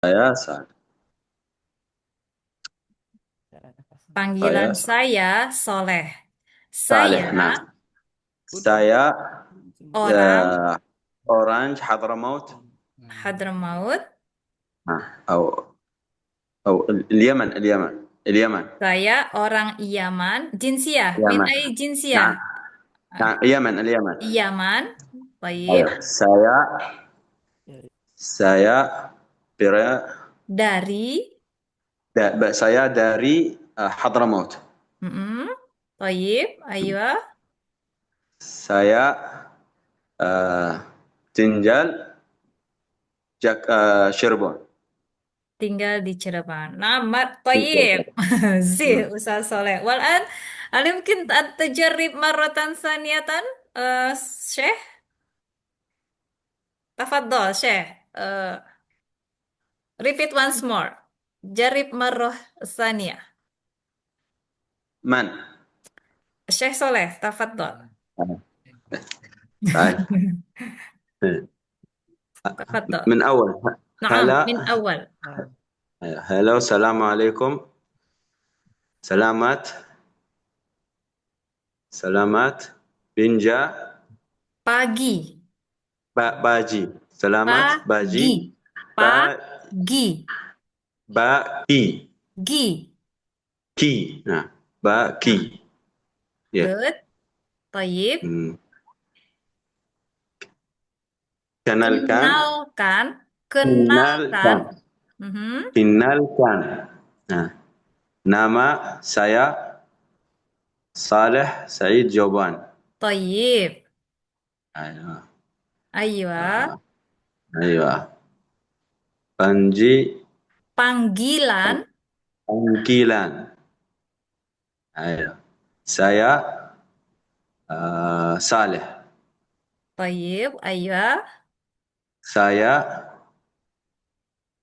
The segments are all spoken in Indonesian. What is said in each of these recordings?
Saya Sa- Panggilan saya Soleh. Saya Saleh. Nah, saya orang Orange Hadramaut. Hadramaut. Nah, أو اليمن. Saya orang Yaman. Jinsiah. Min Yaman. ay jinsiah. Nah, Ah, nah, Yaman. Yaman. Baik. Ayo, saya Pira, Dari. saya dari Hadramaut. Mm-mm. Baik. Ayo. Saya tinggal Cirebon. Tinggal di Cirebon. Nama Tinggal Tayyib. Cirebon. Zih, Ustaz Soleh. Walan, هل يمكن أن تجرب مرة ثانية شيخ؟ تفضل شيخ. Repeat once more. جرب مرة ثانية. من؟ الشيخ صالح تفضل. تعال. تفضل. من أول. نعم من هلا. أول. هلا، السلام عليكم. سلامات. سلامات. بنجا. Pagi. باجي. سلامات باجي. Pagi. با Pagi. باكي. Gi. كي. نعم. Nah, باكي. يا. good. Taib. Hmm. Kenalkan. Kenalkan. Kenalkan. Kenalkan. Mhm. Kenalkan. Nah, nama saya Saleh Said Joban. Taib. Ayo. Aywa. Ah, ayo. Panji. Panggilan. Panggilan. Ayo. Saya Saleh. Taib. Aywa. Saya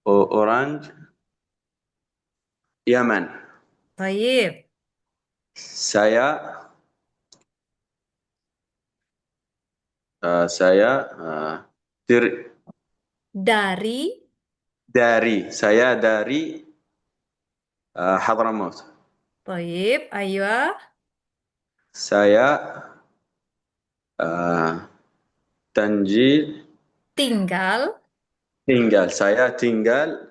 orang Yaman. Taib. Saya saya dir- Dari. saya dari Hadramaut. Taib. Aywa. Saya uh, Tanjil Tinggal. Saya tinggal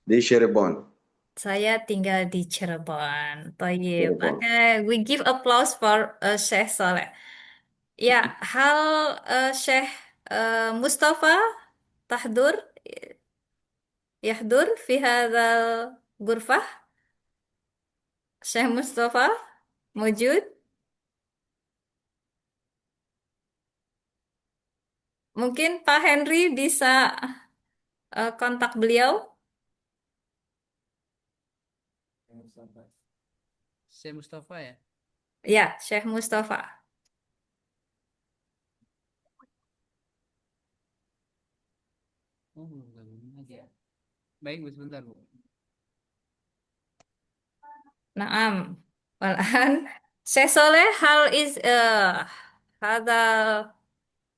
di Cirebon. Saya tinggal di Cirebon. Tayyib. Cirebon. Oke, we give applause for Syekh Saleh. Ya, hal Syekh Mustafa tahdur yahdur fi hadzal ghurfah. Syekh Mustafa mujud. Mungkin Pak Henry bisa kontak beliau. Syekh Mustafa ya? Ya, Syekh Mustafa. Oh, belum gabungin lagi ya. Baik, Bu, sebentar, Bu. Naam. Walan Syekh Saleh hal is هذا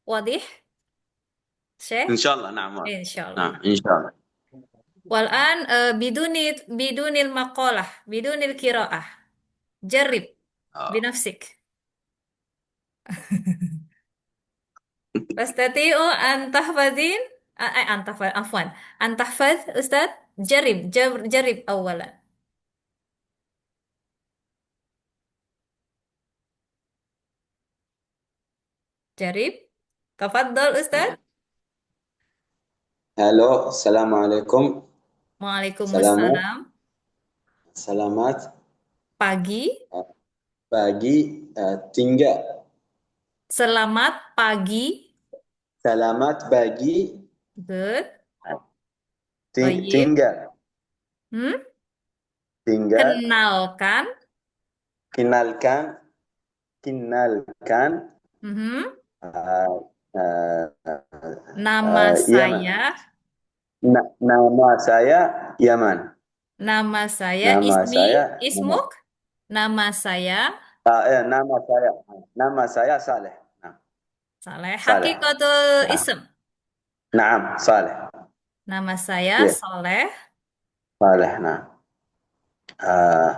واضح إن شيخ شاء الله. نعم، واضح. إن شاء نعم، الله. إن شاء الله. والآن بدون المقالة بدون القراءة جرب آه. بنفسك. تستطيع أن تحفظين أن تحفظ عفوا أن تحفظ أستاذ. جرب أولا. جرب. تفضل أستاذ. هلو، السلام عليكم. سلامات. Waalaikumsalam. سلامات. Pagi. pagi. Tinggal. Selamat pagi. Selamat pagi. Good. Baik. Tinggal. Hmm? Tinggal. Kenalkan. Kenalkan. Kenalkan. Mhm. uh, Nama Yaman. saya. Nama saya Yaman. Nama saya Nama Ismi, saya Yaman. Ismuk. Nama saya nama saya Saleh. Nah, Saleh. Saleh. Hakikatul Nah, Ism. Naam, Saleh. Nama saya Ya, Soleh. Saleh. Nah, uh,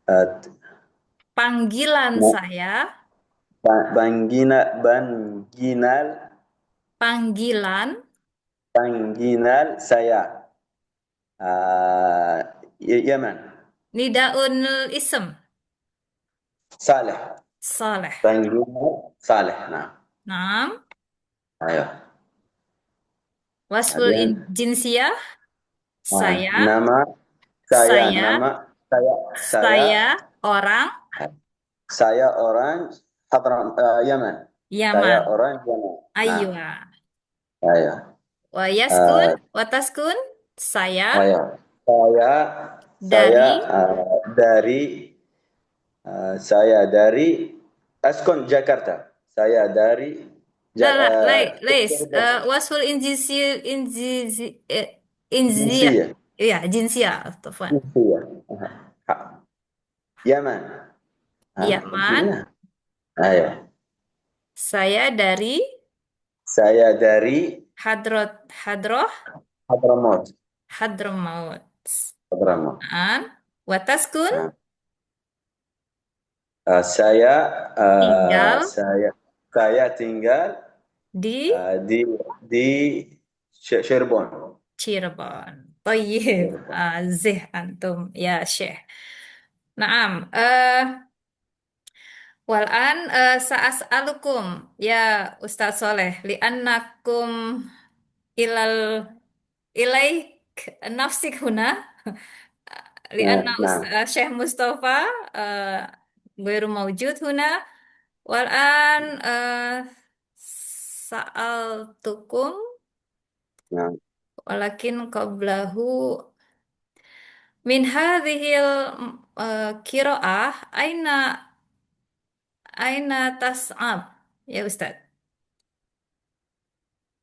uh, Panggilan nah, saya, Bangginal, panggilan Bangginal saya. Uh, Yaman. Nidaun Ism. Saleh. Soleh. Bangginal Saleh. Nah, Naam. ayo. Wasful Kemudian, jinsiyah. Saya, nama saya, saya, saya orang saya orang Yaman. Saya Yaman. orang Yaman. Nah, Aywa. ayo. Wa yaskun, Uh, wa taskun. Saya ayo. Saya, saya dari, saya dari Askon Jakarta. Saya dari la Ja- la, uh, lays. Wasful inzia. Jinsiyah. Iya, jinsiyah. Afwan. Jinsiyah. Ha. Yaman. Yaman. Gimana? Ayo. Saya dari Saya dari Hadroh, Hadramaut. Hadramaut. Hadramaut. An, wa taskun, Nah, uh, saya uh, tinggal saya saya tinggal di di Cirebon. Cirebon. Toyib. Zih antum ya Syekh. Naam. Wal'an sa'as'alukum ya Ustaz Soleh li'annakum ilal ilaik nafsik huna li'anna Nah, Syekh Mustafa ghairu mawjud huna wal'an sa'altukum nah, walakin qablahu min hadhil qiraah aina tas'ab ya Ustaz.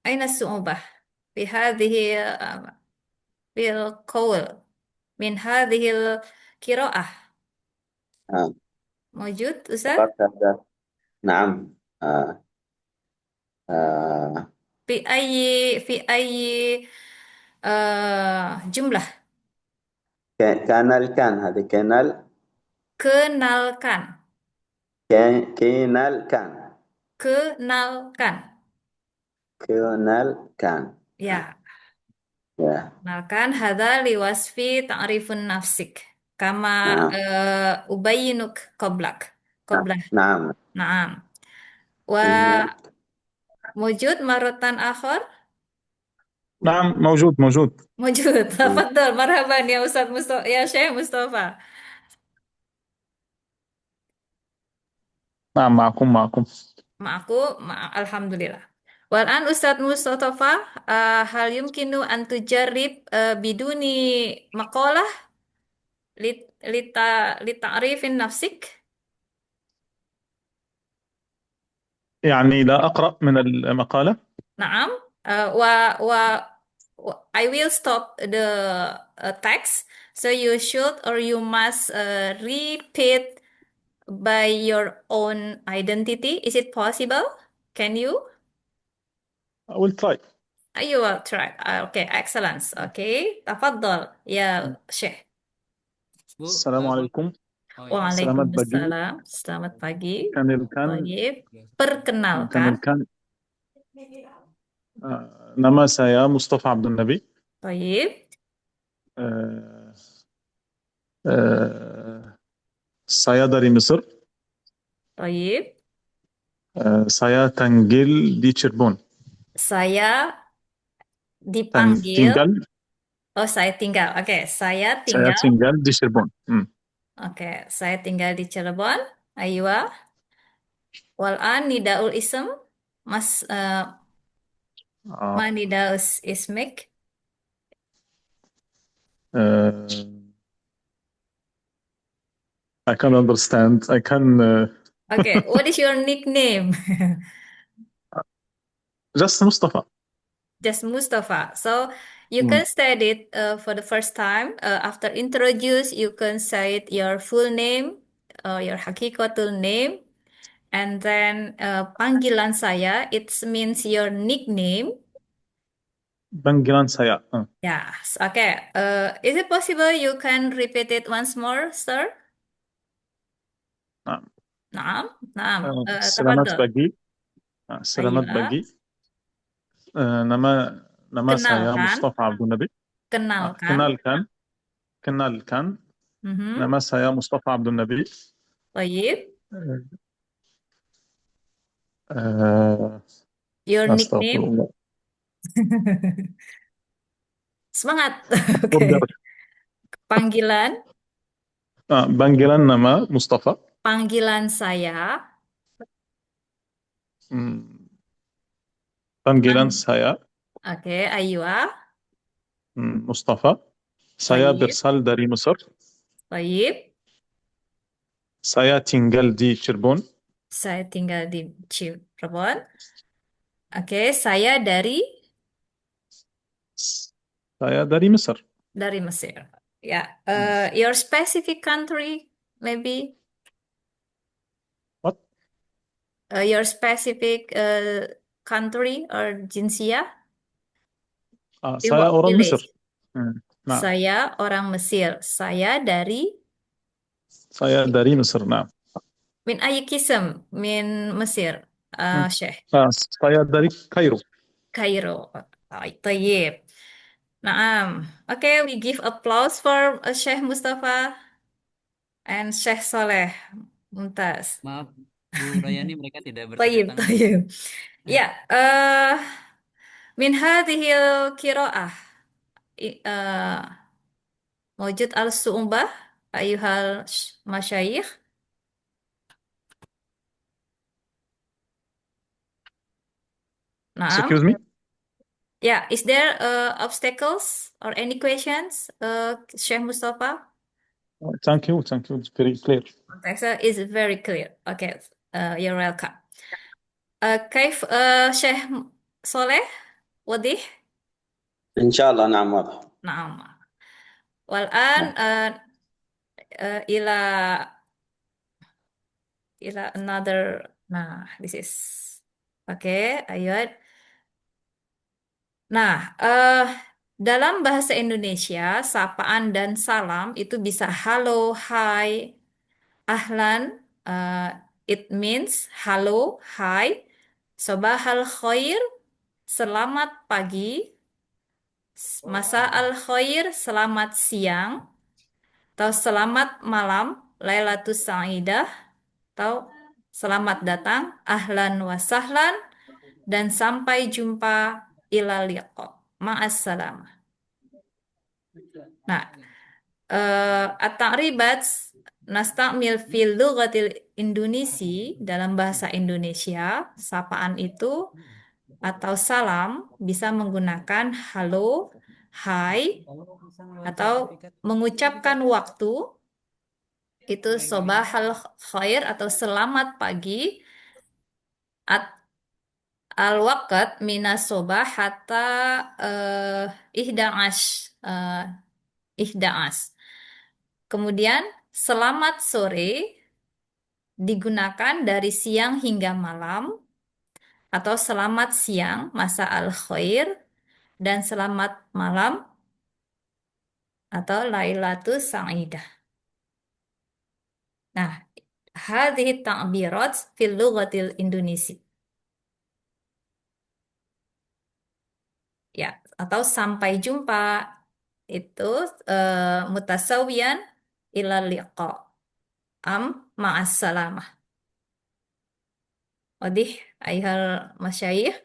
أين الصعوبة في هذه في القول من هذه القراءة nah. موجود أستاذ Fakat ada. Naam. Uh, uh, في أي جملة Kenalkan. Ada kenalkan kenalkan. kenalkan Kenalkan. ya Ya. kenalkan hadza liwasfi ta'rifun nafsik kama Nah, ubayyinuk qablak nah, qablah naam. na'am wa Mhm. mujud marotan akhir نعم موجود موجود. موجود تفضل مرحبا يا أستاذ مصطفى يا شيخ مصطفى نعم معكم. Alhamdulillah. والآن أستاذ مصطفى هل يمكن أن تجرب بدون مقالة لتعريف نفسك؟ يعني لا أقرأ من المقالة. نعم و و I will stop the text so you should or you must repeat by your own identity. Is it possible? Can you? I will try. You will try. Okay, excellence. Okay, تفضل يا شيخ. Bu, السلام عليكم. oh ya. Selamat pagi. Waalaikumsalam. Selamat pagi. Kenalkan, Baik. Perkenalkan. nama saya Mustafa Abdul Nabi. Baik. Uh, uh, saya dari Mesir. Baik. Saya tinggal di Cirebon. Saya dipanggil. Tinggal. Oh, saya tinggal. Oke, saya Saya tinggal. tinggal di Cirebon. Oke, saya tinggal di Cirebon. Aywa. Wal'an nidaul ism. Mas, Uh, ma nidaul ismik. uh, I can understand. I can Oke, what is your nickname? just Mustafa. Just Mustafa. So you Mm. can state it for the first time. After introduce, you can say it your full name, your hakikatul name, and then panggilan saya. It means your nickname. Panggilan saya. Yes. Okay. Is it possible you can repeat it once more, sir? Nah, نعم نعم selamat تفضل. pagi. Selamat أيوة. pagi. Nama saya Kenalkan, Mustafa Abdul Nabi. kenalkan. Kenalkan. Mhm. Nama saya Mustafa Abdul Nabi. طيب. Eh, Your nickname? Astagfirullah. Semangat. Order. Oke. Panggilan, Panggilan nama Mustafa. panggilan saya. Hmm, Panggilan Pang- saya Oke, Aywa. Mustafa. Saya طيب. berasal dari Mesir. طيب. Saya tinggal di Cirebon. Saya tinggal di Cirebon. Oke, saya Saya dari Mesir. dari Mesir. Ya, your specific country, maybe What? your specific country or jinsiyah, Saya orang Mesir. diwakili. Nah, Saya orang Mesir. Saya dari saya dari Mesir. Nah, min ayi kism min Mesir, Syekh. saya dari Kairo. Kairo. طيب. Naam. Okay, we give applause for Syekh Mustafa and Syekh Soleh. Mumtaz. Maaf, Bu Rayani, mereka tidak bertepuk طيب tangan. طيب. Ya, min hadhil qiraah موجود al-su'umbah ayuhal masyayikh. Naam. Excuse me? Yeah, is there obstacles or any questions, Syekh Mustafa? Thank you. Thank you. It's very clear. Text is very clear. Okay, you're welcome. كيف Syekh Soleh wadih? إن شاء الله نعم واضح. نعم. والآن إلى another. Nah, this is okay. Ayat. Nah, dalam bahasa Indonesia, sapaan dan salam itu bisa halo, hai, ahlan. It means halo, hai, sobahal khair, selamat pagi, masa al khair, selamat siang, atau selamat malam, Lailatul Sa'idah, atau selamat datang, ahlan wa sahlan, dan sampai jumpa, ila liqa, ma'assalamah. Nah, at-ta'ribat nastamil fil lughatil Indonesi, dalam bahasa Indonesia, sapaan itu atau salam bisa menggunakan halo, hai, atau mengucapkan waktu itu sobahal khair atau selamat pagi, al waqt minas sobah hatta ihdaas ihdaas. Kemudian selamat sore digunakan dari siang hingga malam, atau selamat siang masa al khair, dan selamat malam atau lailatul sa'idah. Nah, hadhihi ta'birat fil lughatil Indonesi. Ya, atau sampai jumpa itu mutasawiyan ila liqa am ma'assalamah. Wadih ayhal masyayikh.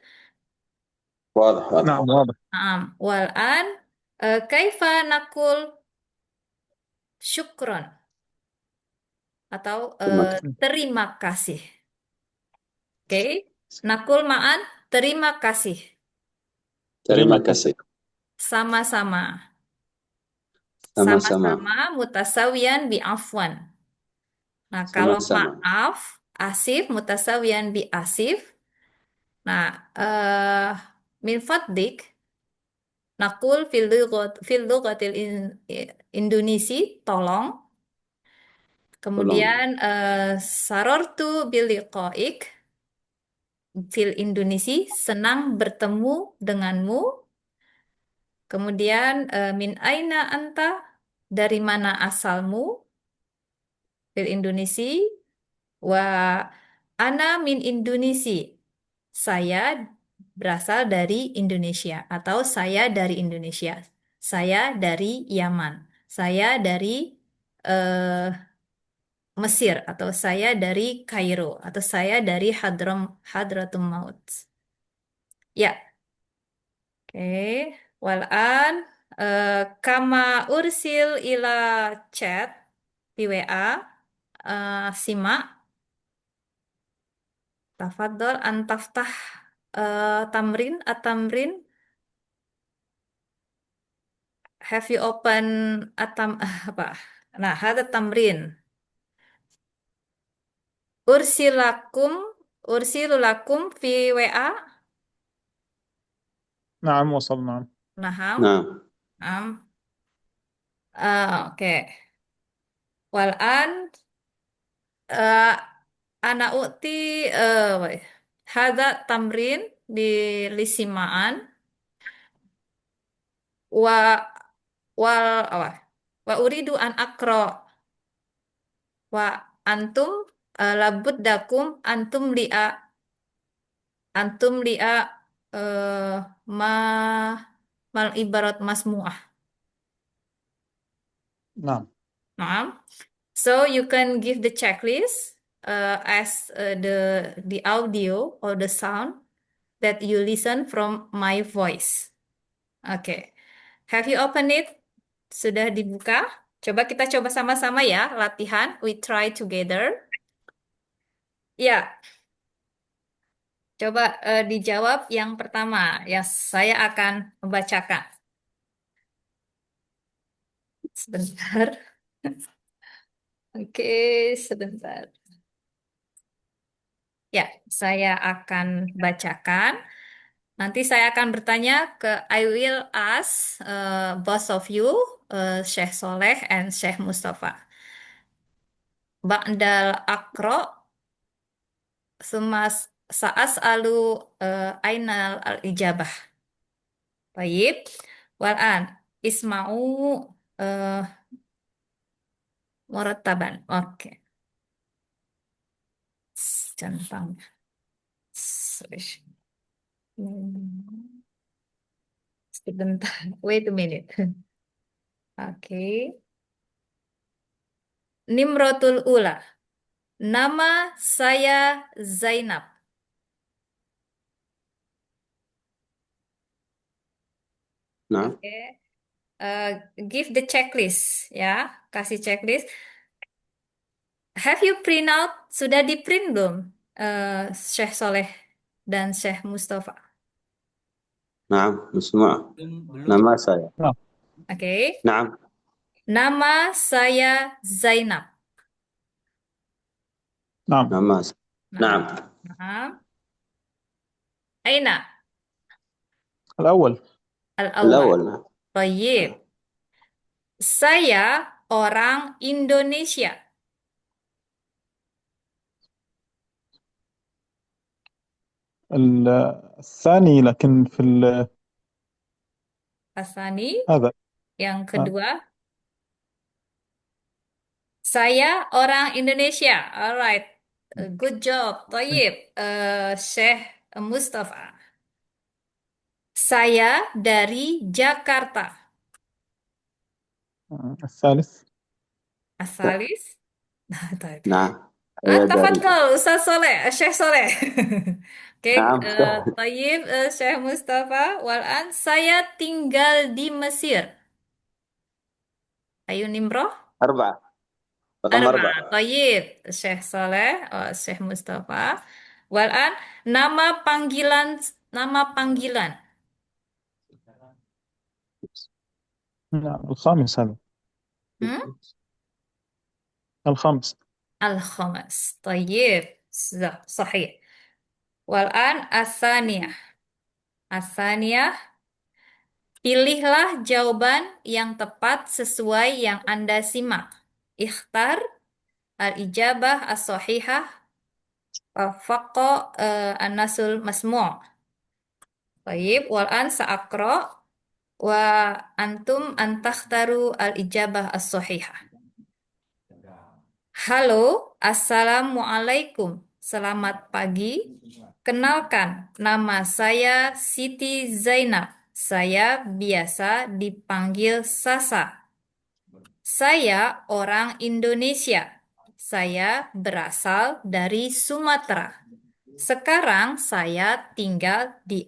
واضح واضح. نعم واضح. Naam. Wal'an kaifa nakul syukron atau terima kasih. terima kasih. Oke. Nakul ma'an terima kasih. Terima kasih. Sama-sama. Sama-sama. Sama-sama mutasawiyan bi afwan. Nah, kalau Sama-sama. maaf, asif mutasawiyan bi asif. Nah, min fadlik nakul fil lughatil Indonesi, tolong. Kemudian sarortu bil liqaik fil Indonesi, senang bertemu denganmu. Kemudian min aina anta? Dari mana asalmu? Fil Indonesia. Wa ana min Indonesia. Saya berasal dari Indonesia atau saya dari Indonesia. Saya dari Yaman. Saya dari eh, Mesir atau saya dari Kairo atau saya dari Hadratum Maut. Ya, oke. Walan kama ursil ila chat di WA simak tafadhol antaftah tamrin at-tamrin. Have you open apa? Nah, ada tamrin. Ursilakum ursilulakum fi WA. نعم وصل نعم. Naham. نعم Am. Oke. Walan eh ana ukti wait. Hada tamrin di lisimaan wa wal apa? Wa uridu an akro wa antum labuddakum antum li'a ma mal ibarat masmuah. نعم. Nah, so you can give the checklist as the audio or the sound that you listen from my voice. Oke. Have you opened it? Sudah dibuka? Kita coba sama-sama ya latihan. We try together. Ya, coba dijawab yang pertama. Ya, saya akan membacakan. Sebentar. Oke, sebentar. Ya, saya akan bacakan. Nanti saya akan bertanya I will ask both of you, Syekh Soleh and Syekh Mustafa. Ba'dal akro, sumas saas alu ainal al-ijabah. Baik, walan isma'u uh, murattaban. Oke, centang. Sebentar, wait a minute. Oke. Nimrotul Ula. Nama saya Zainab. نعم Oke. Give the checklist ya. Kasih checklist. Have you print out? Sudah di print belum? Syekh Soleh dan Syekh Mustafa. نعم مسموع belum nama saya نعم. Oke. نعم Nama saya Zainab. نعم. nama saya. نعم Nah. Aina الأول. al-awwal. الأول نعم Baik. Saya orang Indonesia. الثاني لكن في Asani. هذا Yang kedua, saya orang Indonesia. Alright. Good job. Tayyib. Syekh Mustafa. Saya dari Jakarta. الثالث. Asalis. Tayyib. نعم saya dari Tafadhol, Ustaz Soleh, Syekh Soleh. Oke, نعم Tayyib, Syekh Mustafa. Walan, saya tinggal di Mesir. Ayo Nimroh. أربعة رقم Arba. أربعة Tayyib, Syekh Soleh, Syekh Mustafa. Walan, nama panggilan. نعم الخامس هذا. Hmm? الخامس. Al-Khamas. Tayyib. Sahih. Walan, Asaniyah. Asaniyah. Pilihlah jawaban yang tepat sesuai yang Anda simak. Ikhtar al-ijabah as-sahihah an-nasul masmu'. Baik, wal'an sa'akro Wa antum antakhtaru al-ijabah as-sahihah. Halo, Assalamualaikum. Selamat pagi. Kenalkan, nama saya Siti Zainab. Saya biasa dipanggil Sasa. Saya orang Indonesia. Saya berasal dari Sumatera. Sekarang saya tinggal di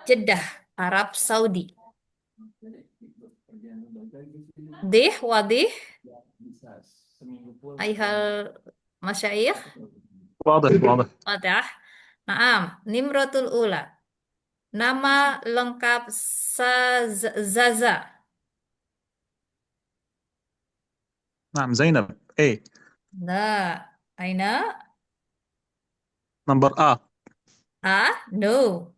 Jeddah, Arab Saudi. Dih, wadih, ayhal masyayikh, واضح واضح. wadah. Naam, Nimrotul Ula. Nama lengkap Zaza. نعم زينب A. Nah, Aina? نمبر A. No.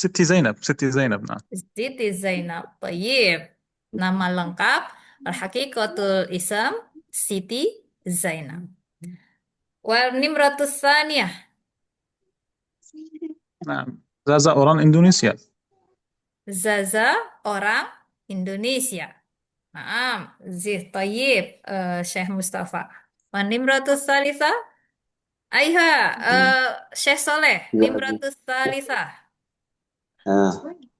ستي زينب نعم. Siti Zainab. Tayyib. Nama lengkap Al-Haqiqatul Isam Siti Zainab. Wal Nimratus Tsaniyah. نعم زازا أوران إندونيسيا. Zaza orang Indonesia. Naam, Zih Tayyib, Syekh Mustafa. Wal Nimratus Salisa. Aiha, Syekh Soleh. Nimratus Salisa.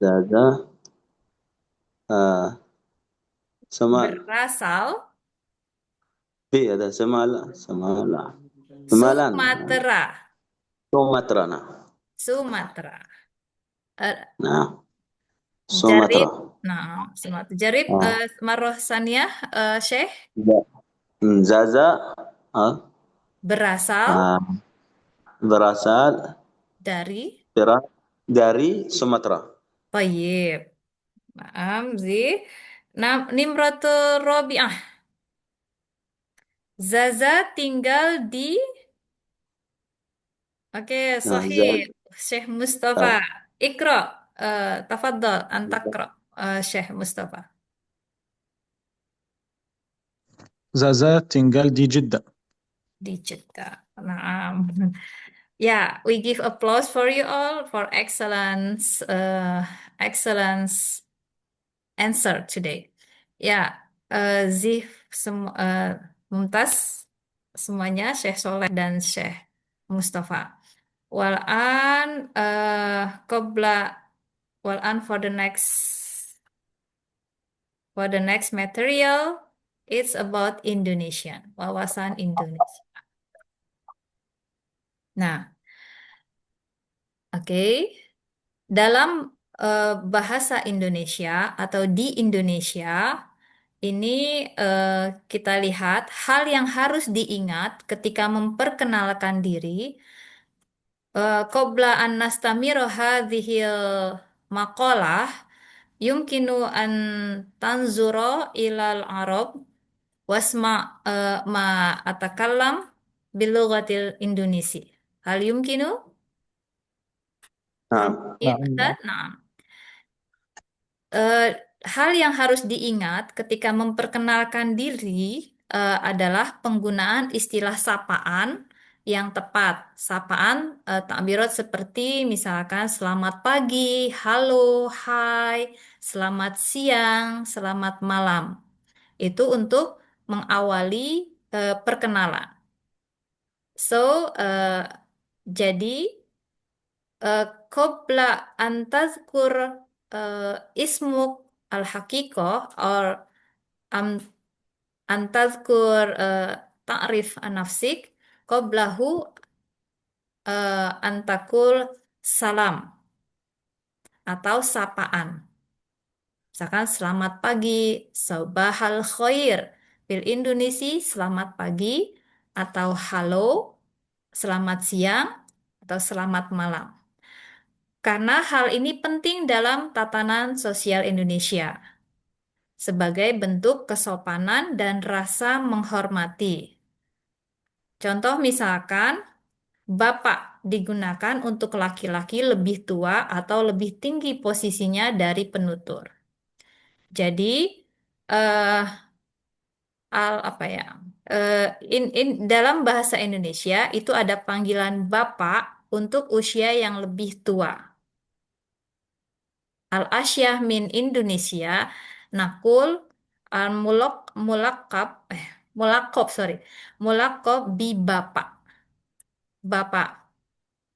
زاد سمال Berasal بي هذا سمال سمال سمالان Sumatera. سومترا نعم Sumatera. Eh, نعم Jarib. سومترا Nah, Sumatera. Jarib, آه. Maroh Saniyah, Syekh. زازا Berasal berasal dari dari Sumatera. Tayyib. Naam, Zih. Nimratul Robiah. Zaza tinggal di... Oke, Nah, sahih. Syekh Mustafa. ah, Iqra. Tafadhal, antakra. Syekh Mustafa. زازا تنقل دي جدة. Di Jeddah. Naam. Yeah, we give applause for you all for excellence answer today. Ya, Zif, Mumtaz, semuanya, Syekh Soleh dan Syekh Mustafa. Walan, Qobla, walan for the next material, it's about Indonesia, wawasan Indonesia. Nah, oke. Dalam bahasa Indonesia atau di Indonesia, ini kita lihat hal yang harus diingat ketika memperkenalkan diri. Qabla an nastamiru hadhil maqalah, yumkinu an tanzuro ilal Arab wasma ma atakallam bilughatil Indonesia. Hal yumkinu? Hal نعم mungkin, Ustaz? Nah. Eh, hal yang harus diingat ketika memperkenalkan diri adalah penggunaan istilah sapaan yang tepat. Sapaan takbirat seperti misalkan selamat pagi, halo, hai, selamat siang, selamat malam. Itu untuk mengawali perkenalan. So, jadi qabla an tazkur ismuk al-haqiqah or am an tazkur ta'rif an nafsik qablahu an taqul salam atau sapaan. Misalkan selamat pagi, sabahal khair. Fil Indonesia selamat pagi atau halo, selamat siang atau selamat malam. Karena hal ini penting dalam tatanan sosial Indonesia sebagai bentuk kesopanan dan rasa menghormati. Contoh misalkan, Bapak digunakan untuk laki-laki lebih tua atau lebih tinggi posisinya dari penutur. Jadi, eh, apa ya? Dalam bahasa Indonesia itu ada panggilan Bapak untuk usia yang lebih tua. Al-Asyah min Indonesia nakul mulakab sorry mulakab bi bapak bapak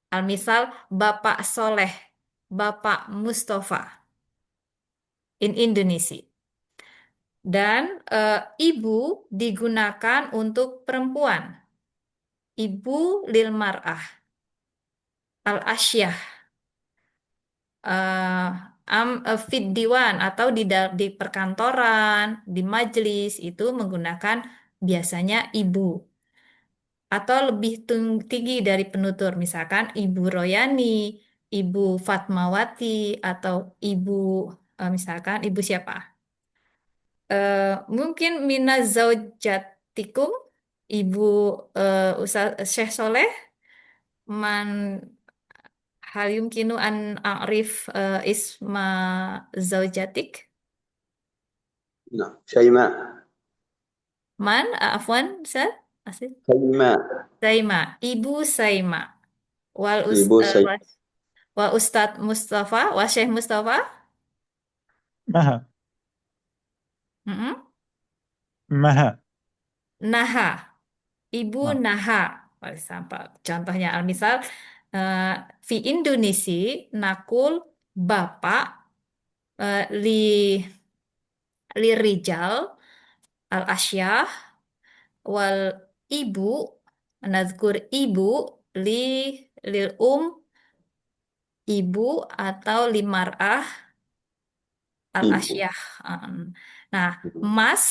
al-misal Bapak Soleh, Bapak Mustafa in Indonesia. Dan ibu digunakan untuk perempuan. Ibu lil mar'ah. Al-asyah. Fid diwan atau di perkantoran, di majelis itu menggunakan biasanya ibu. Atau lebih tinggi dari penutur, misalkan Ibu Royani, Ibu Fatmawati, atau Ibu misalkan Ibu siapa? Mungkin Mina Zaujatikum, Ibu Ustaz Syekh Soleh, man hal yumkinu an a'rif isma zaujatik? نعم شيماء Man, afwan, Ustaz? Asif? شيماء Saima, Ibu Saima. Wal ibu saya wa Ustadz Mustafa, wa Syekh Mustafa. مها Mm-mm. مها Naha, Ibu نعم Naha. Sampai contohnya, misal di Indonesia nakul bapak li li rijal al asyah wal ibu nazkur ibu li lil ibu atau limar'ah ibu al-asyah. Nah, mas,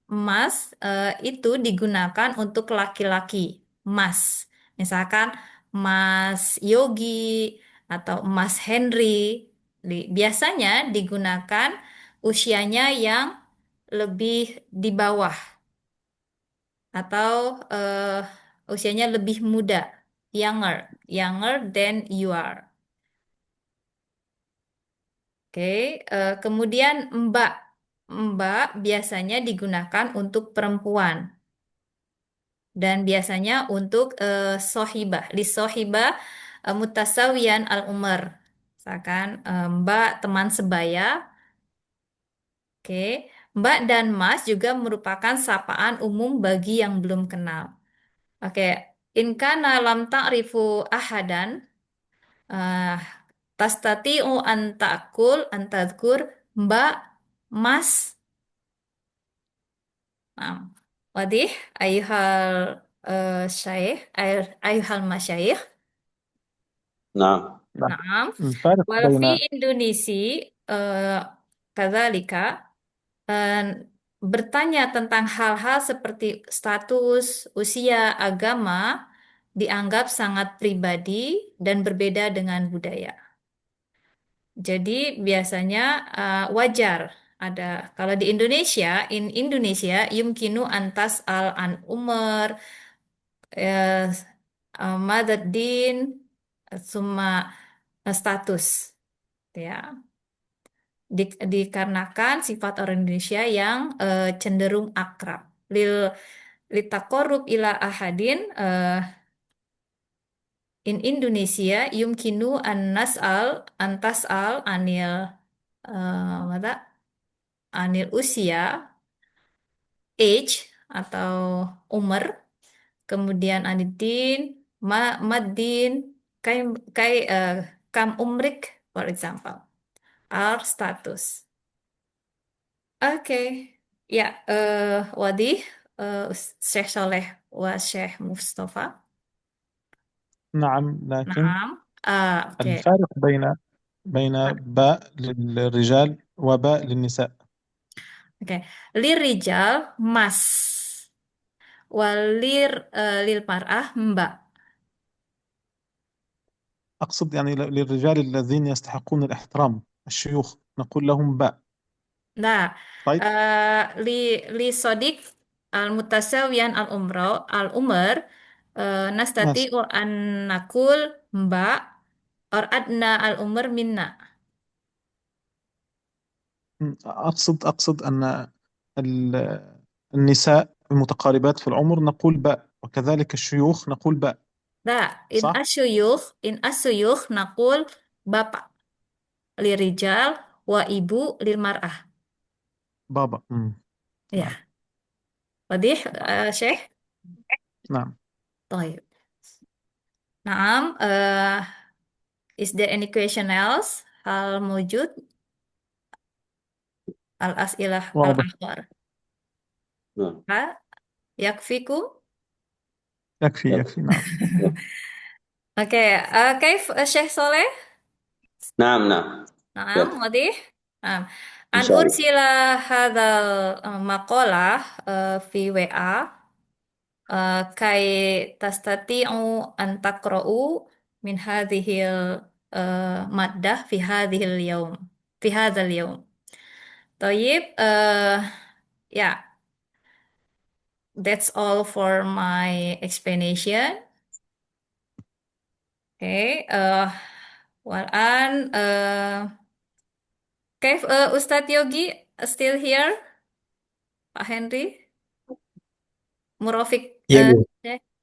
mas itu digunakan untuk laki-laki. Mas, misalkan Mas Yogi atau Mas Henry, biasanya digunakan usianya yang lebih di bawah atau usianya lebih muda, younger, younger than you are. Oke, kemudian Mbak. Mbak biasanya digunakan untuk perempuan dan biasanya untuk sohibah. Li sohibah mutasawiyan al-umar. Misalkan Mbak teman sebaya. Oke, Mbak dan Mas juga merupakan sapaan umum bagi yang belum kenal. Oke, in kana lam ta'rifu ahadan uh, tastati'u an ta'kul an tadhkur Mbak, Mas. Nah, wadih ayuhal syaikh ayuhal masyayikh. نعم نعم. Naam. الفارق Wal بين fi Indonesia kadzalika eh, bertanya tentang hal-hal seperti status, usia, agama dianggap sangat pribadi dan berbeda dengan budaya. Jadi biasanya wajar ada kalau di Indonesia in Indonesia yumkinu antas al an umur Madadin summa status ya dikarenakan sifat orang Indonesia yang cenderung akrab litakorub ila ahadin in Indonesia yumkinu an nas'al antas'al anil mata anil usia age atau umur kemudian anidin maddin kai kai kam umrik for example our status. Oke. Ya, Wadih, Syekh Soleh wa Syekh Mustafa. نعم لكن Naam. Oke. الفارق بين باء للرجال وباء للنساء. Oke. Lirijal mas. Walir lil mar'ah mbak. أقصد يعني للرجال الذين يستحقون الاحترام الشيوخ نقول لهم باء. Nah, طيب li li sodik al mutasawiyan al umar nastati ماشي. an nakul mbak or adna al umar minna. أقصد أن النساء المتقاربات في العمر نقول باء وكذلك الشيوخ نقول باء. Nah, صح؟ in asyuyukh nakul bapak. lirijal wa ibu lil mar'ah. بابا. نعم. Ya, واضح شيخ؟ نعم. طيب. نعم. Is there any question else? هل موجود الأسئلة واضح. الأخرى؟ نعم يكفيكم؟ يكفي. نعم. Oke, كيف الشيخ صالح؟ نعم نعم نعم واضح؟ نعم. إن أن شاء الله. أرسل هذا المقالة في WA كي تستطيعوا أن تقرأوا من هذه المادة في هذه اليوم في هذا اليوم. طيب. Yeah, that's all for my explanation. Okay. والآن كيف أستاذ يوغي still here Pak Henry مرافق Iya, Bu.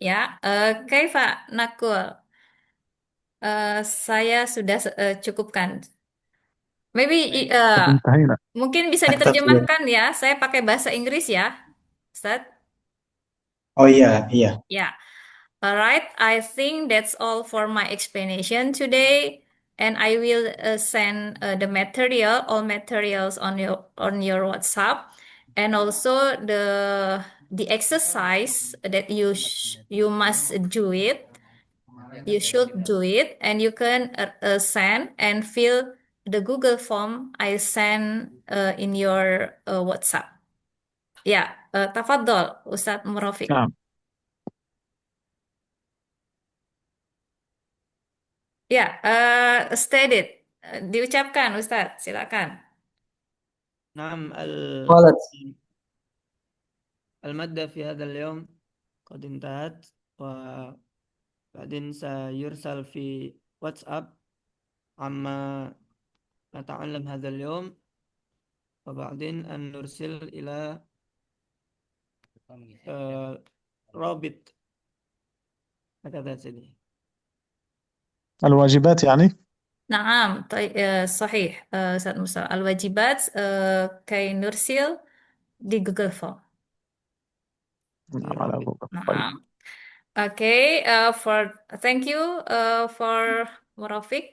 ya. كيف نقول saya sudah cukupkan. Maybe قد انتهينا. mungkin bisa Mantap, Bu. diterjemahkan ya. Saya pakai bahasa Inggris ya, Ustaz. Oh iya. Ya. Alright, I think that's all for my explanation today, and I will send all materials on your WhatsApp, and also the exercise that you must do it. You should do it, and you can send and fill the Google form I send in your WhatsApp. Ya, tafadhol, Ustadz Murafiq. نعم. Ya, stated. Diucapkan, Ustadz. Silakan. نعم قالت المادة في هذا اليوم قد انتهت، وبعدين سيرسل في واتساب عما نتعلم هذا اليوم، وبعدين أن نرسل إلى رابط هكذا سيدي. الواجبات يعني. نعم، طيب صحيح أستاذ موسى. الواجبات كي نرسل di Google Form. نعم على جوجل. طيب. نعم. Okay, thank you for Murafiq.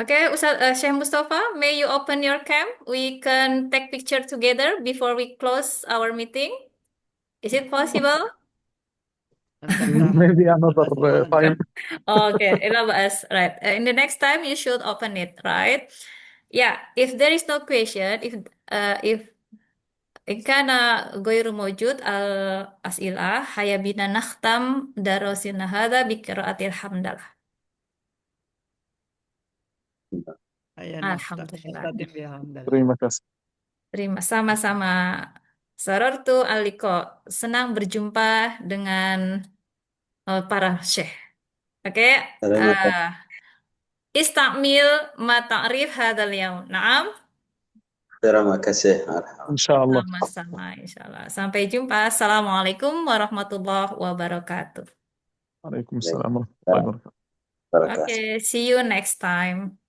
Okay, Ustaz Syekh Mustafa, may you open your cam? We can take picture together before we close our meeting. Is it possible? Maybe another time. Okay, right. In the next time, you should open it, right? Yeah. If there is no question, if إن كان غير موجود الأسئلة هيا بنا نختم درسنا هذا بقراءة الحمد لله. Alhamdulillah. Terima kasih. Terima sama-sama. Sarartu aliko. Senang berjumpa dengan para syekh. Oke. Terima kasih. Istakmil ma ta'rif hadzal yaum. Naam. Terima kasih. Insyaallah. Sama-sama insyaallah. Sampai jumpa. Assalamualaikum warahmatullahi wabarakatuh. Waalaikumsalam warahmatullahi wabarakatuh. Terima kasih. Okay, see you next time.